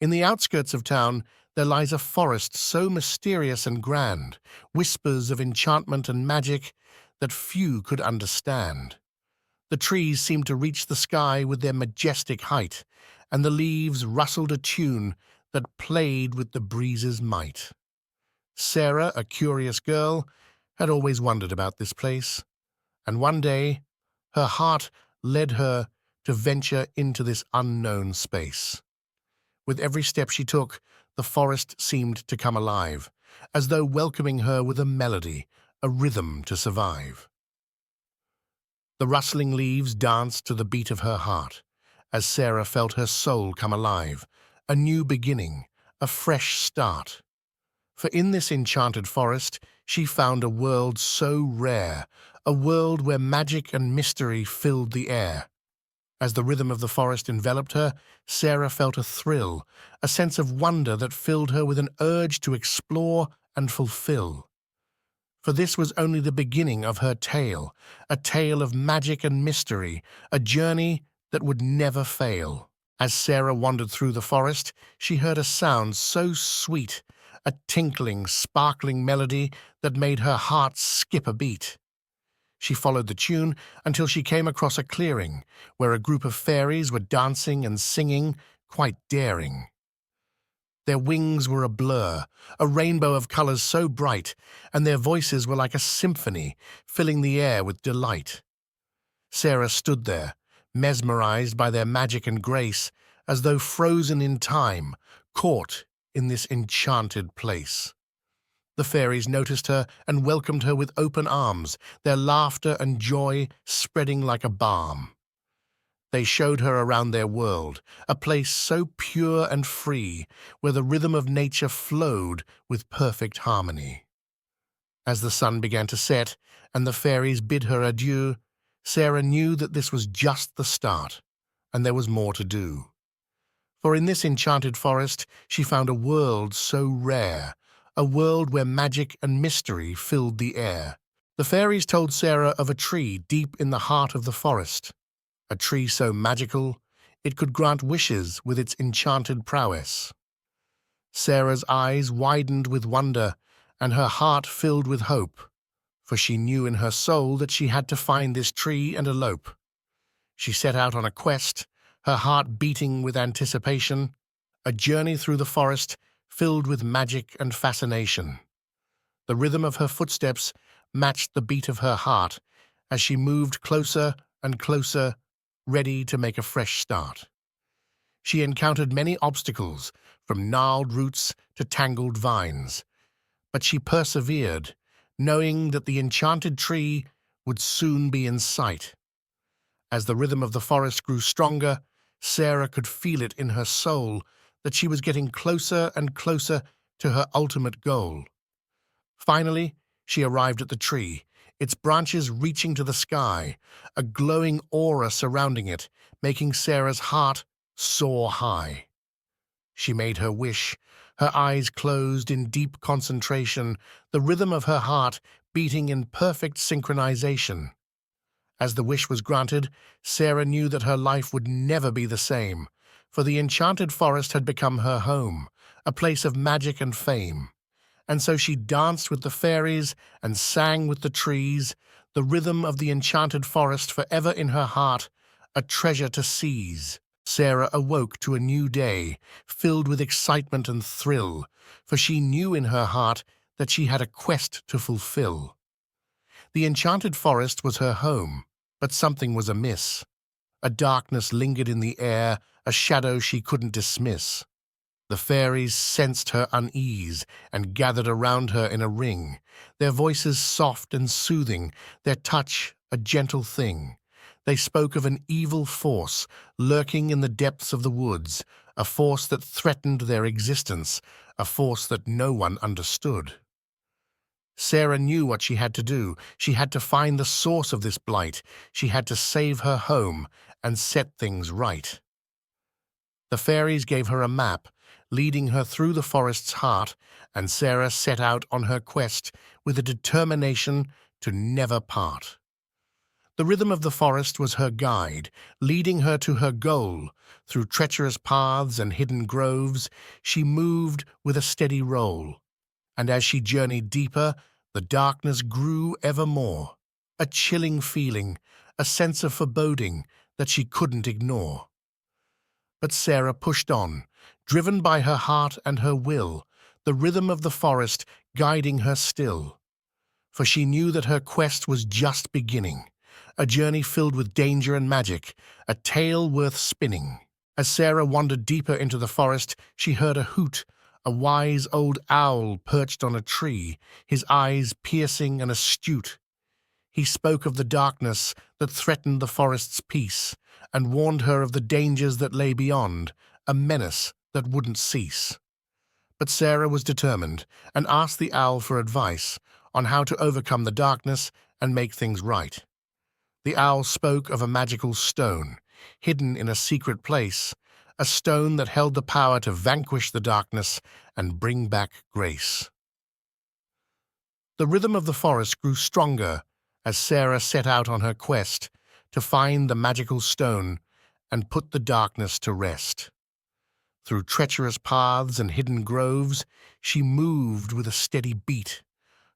In the outskirts of town, there lies a forest so mysterious and grand, whispers of enchantment and magic that few could understand. The trees seemed to reach the sky with their majestic height, and the leaves rustled a tune that played with the breeze's might. Sarah, a curious girl, had always wondered about this place, and one day her heart led her to venture into this unknown space. With every step she took, the forest seemed to come alive, as though welcoming her with a melody, a rhythm to survive. The rustling leaves danced to the beat of her heart, as Sarah felt her soul come alive, a new beginning, a fresh start. For in this enchanted forest she found a world so rare, a world where magic and mystery filled the air. As the rhythm of the forest enveloped her, Sarah felt a thrill, a sense of wonder that filled her with an urge to explore and fulfill. For this was only the beginning of her tale, a tale of magic and mystery, a journey that would never fail. As Sarah wandered through the forest, she heard a sound so sweet, a tinkling, sparkling melody that made her heart skip a beat. She followed the tune until she came across a clearing where a group of fairies were dancing and singing, quite daring. Their wings were a blur, a rainbow of colors so bright, and their voices were like a symphony, filling the air with delight. Sarah stood there, mesmerized by their magic and grace, as though frozen in time, caught in this enchanted place. The fairies noticed her and welcomed her with open arms, their laughter and joy spreading like a balm. They showed her around their world, a place so pure and free, where the rhythm of nature flowed with perfect harmony. As the sun began to set and the fairies bid her adieu, Sarah knew that this was just the start, and there was more to do. For in this enchanted forest she found a world so rare, a world where magic and mystery filled the air. The fairies told Sarah of a tree deep in the heart of the forest, a tree so magical it could grant wishes with its enchanted prowess. Sarah's eyes widened with wonder, and her heart filled with hope, for she knew in her soul that she had to find this tree and elope. She set out on a quest, her heart beating with anticipation, a journey through the forest filled with magic and fascination. The rhythm of her footsteps matched the beat of her heart as she moved closer and closer, ready to make a fresh start. She encountered many obstacles, from gnarled roots to tangled vines, but she persevered, knowing that the enchanted tree would soon be in sight. As the rhythm of the forest grew stronger, Sarah could feel it in her soul that she was getting closer and closer to her ultimate goal. Finally, she arrived at the tree, its branches reaching to the sky, a glowing aura surrounding it, making Sarah's heart soar high. She made her wish, her eyes closed in deep concentration, the rhythm of her heart beating in perfect synchronization. As the wish was granted, Sarah knew that her life would never be the same, for the enchanted forest had become her home, a place of magic and fame. And so she danced with the fairies and sang with the trees, the rhythm of the enchanted forest forever in her heart, a treasure to seize. Sarah awoke to a new day, filled with excitement and thrill, for she knew in her heart that she had a quest to fulfill. The enchanted forest was her home, but something was amiss. A darkness lingered in the air, a shadow she couldn't dismiss. The fairies sensed her unease and gathered around her in a ring, their voices soft and soothing, their touch a gentle thing. They spoke of an evil force lurking in the depths of the woods, a force that threatened their existence, a force that no one understood. Sarah knew what she had to do. She had to find the source of this blight. She had to save her home and set things right. The fairies gave her a map, leading her through the forest's heart, and Sarah set out on her quest with a determination to never part. The rhythm of the forest was her guide, leading her to her goal. Through treacherous paths and hidden groves, she moved with a steady roll. And as she journeyed deeper, the darkness grew ever more. A chilling feeling, a sense of foreboding that she couldn't ignore. But Sarah pushed on, driven by her heart and her will, the rhythm of the forest guiding her still. For she knew that her quest was just beginning, a journey filled with danger and magic, a tale worth spinning. As Sarah wandered deeper into the forest, she heard a hoot, a wise old owl perched on a tree, his eyes piercing and astute. He spoke of the darkness that threatened the forest's peace, and warned her of the dangers that lay beyond, a menace that wouldn't cease. But Sarah was determined, and asked the owl for advice on how to overcome the darkness and make things right. The owl spoke of a magical stone, hidden in a secret place, a stone that held the power to vanquish the darkness and bring back grace. The rhythm of the forest grew stronger as Sarah set out on her quest to find the magical stone and put the darkness to rest. Through treacherous paths and hidden groves, she moved with a steady beat,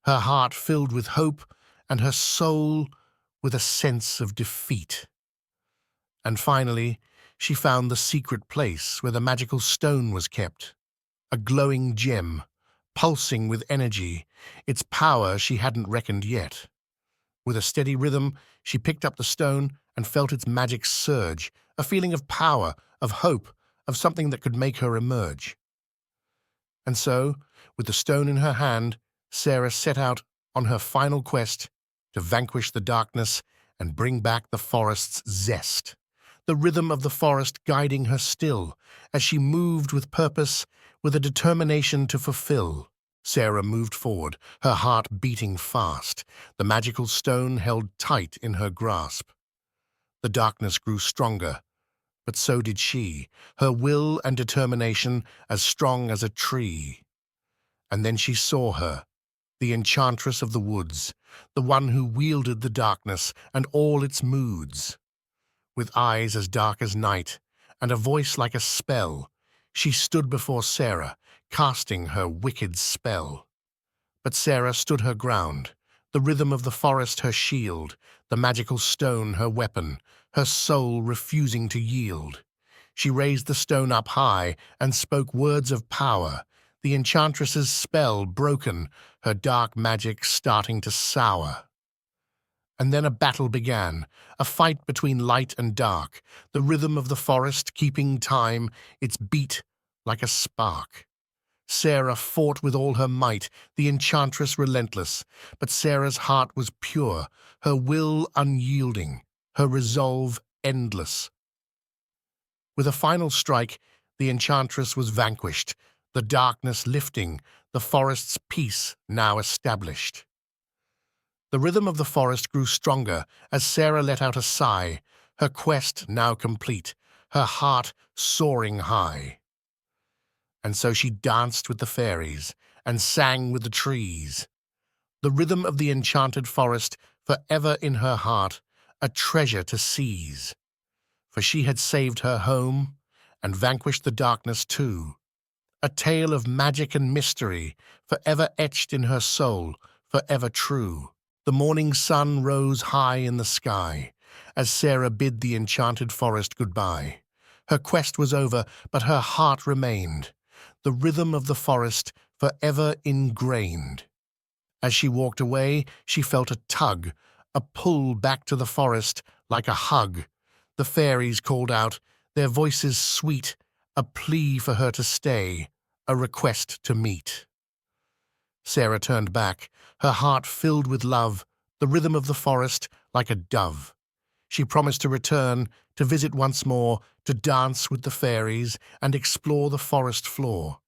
her heart filled with hope and her soul with a sense of defeat. And finally, she found the secret place where the magical stone was kept, a glowing gem, pulsing with energy, its power she hadn't reckoned yet. With a steady rhythm, she picked up the stone and felt its magic surge, a feeling of power, of hope, of something that could make her emerge. And so, with the stone in her hand, Sarah set out on her final quest to vanquish the darkness and bring back the forest's zest. The rhythm of the forest guiding her still, as she moved with purpose, with a determination to fulfill. Sarah moved forward, her heart beating fast, the magical stone held tight in her grasp. The darkness grew stronger, but so did she, her will and determination as strong as a tree. And then she saw her, the enchantress of the woods, the one who wielded the darkness and all its moods. With eyes as dark as night and a voice like a spell, she stood before Sarah, casting her wicked spell. But Sarah stood her ground, the rhythm of the forest her shield, the magical stone her weapon, her soul refusing to yield. She raised the stone up high and spoke words of power, the enchantress's spell broken, her dark magic starting to sour. And then a battle began, a fight between light and dark, the rhythm of the forest keeping time, its beat like a spark. Sarah fought with all her might, the enchantress relentless, but Sarah's heart was pure, her will unyielding, her resolve endless. With a final strike, the enchantress was vanquished, the darkness lifting, the forest's peace now established. The rhythm of the forest grew stronger as Sarah let out a sigh, her quest now complete, her heart soaring high. And so she danced with the fairies and sang with the trees, the rhythm of the enchanted forest forever in her heart, a treasure to seize. For she had saved her home and vanquished the darkness too, a tale of magic and mystery, forever etched in her soul, forever true. The morning sun rose high in the sky as Sarah bid the enchanted forest goodbye. Her quest was over, but her heart remained, the rhythm of the forest forever ingrained. As she walked away, she felt a tug, a pull back to the forest like a hug. The fairies called out, their voices sweet, a plea for her to stay, a request to meet. Sarah turned back, her heart filled with love, the rhythm of the forest like a dove. She promised to return, to visit once more, to dance with the fairies and explore the forest floor.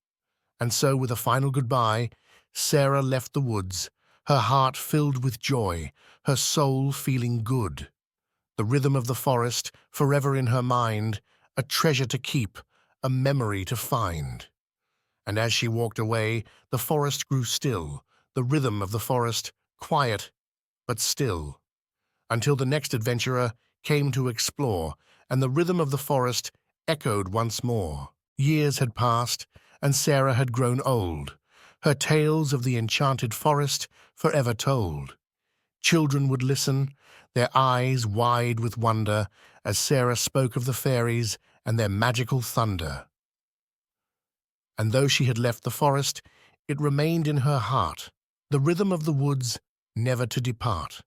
And so, with a final goodbye, Sarah left the woods, her heart filled with joy, her soul feeling good. The rhythm of the forest forever in her mind, a treasure to keep, a memory to find. And as she walked away, the forest grew still, the rhythm of the forest quiet but still. until the next adventurer came to explore, and the rhythm of the forest echoed once more. Years had passed, and Sarah had grown old, her tales of the enchanted forest forever told. Children would listen, their eyes wide with wonder, as Sarah spoke of the fairies and their magical thunder. And though she had left the forest, it remained in her heart, the rhythm of the woods never to depart.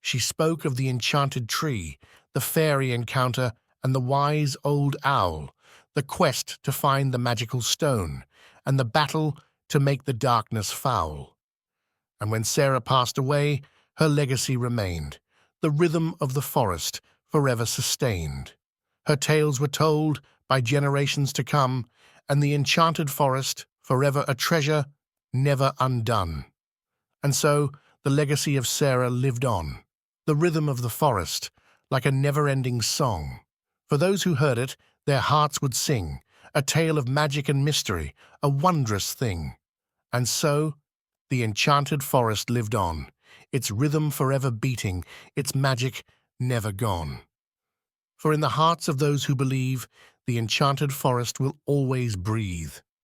She spoke of the enchanted tree, the fairy encounter, and the wise old owl, the quest to find the magical stone, and the battle to make the darkness foul. And when Sarah passed away, her legacy remained, the rhythm of the forest forever sustained. Her tales were told by generations to come, and the enchanted forest forever a treasure never undone. And so the legacy of Sarah lived on, the rhythm of the forest, like a never-ending song. For those who heard it, their hearts would sing, a tale of magic and mystery, a wondrous thing. And so the enchanted forest lived on, its rhythm forever beating, its magic never gone. For in the hearts of those who believe, the enchanted forest will always breathe,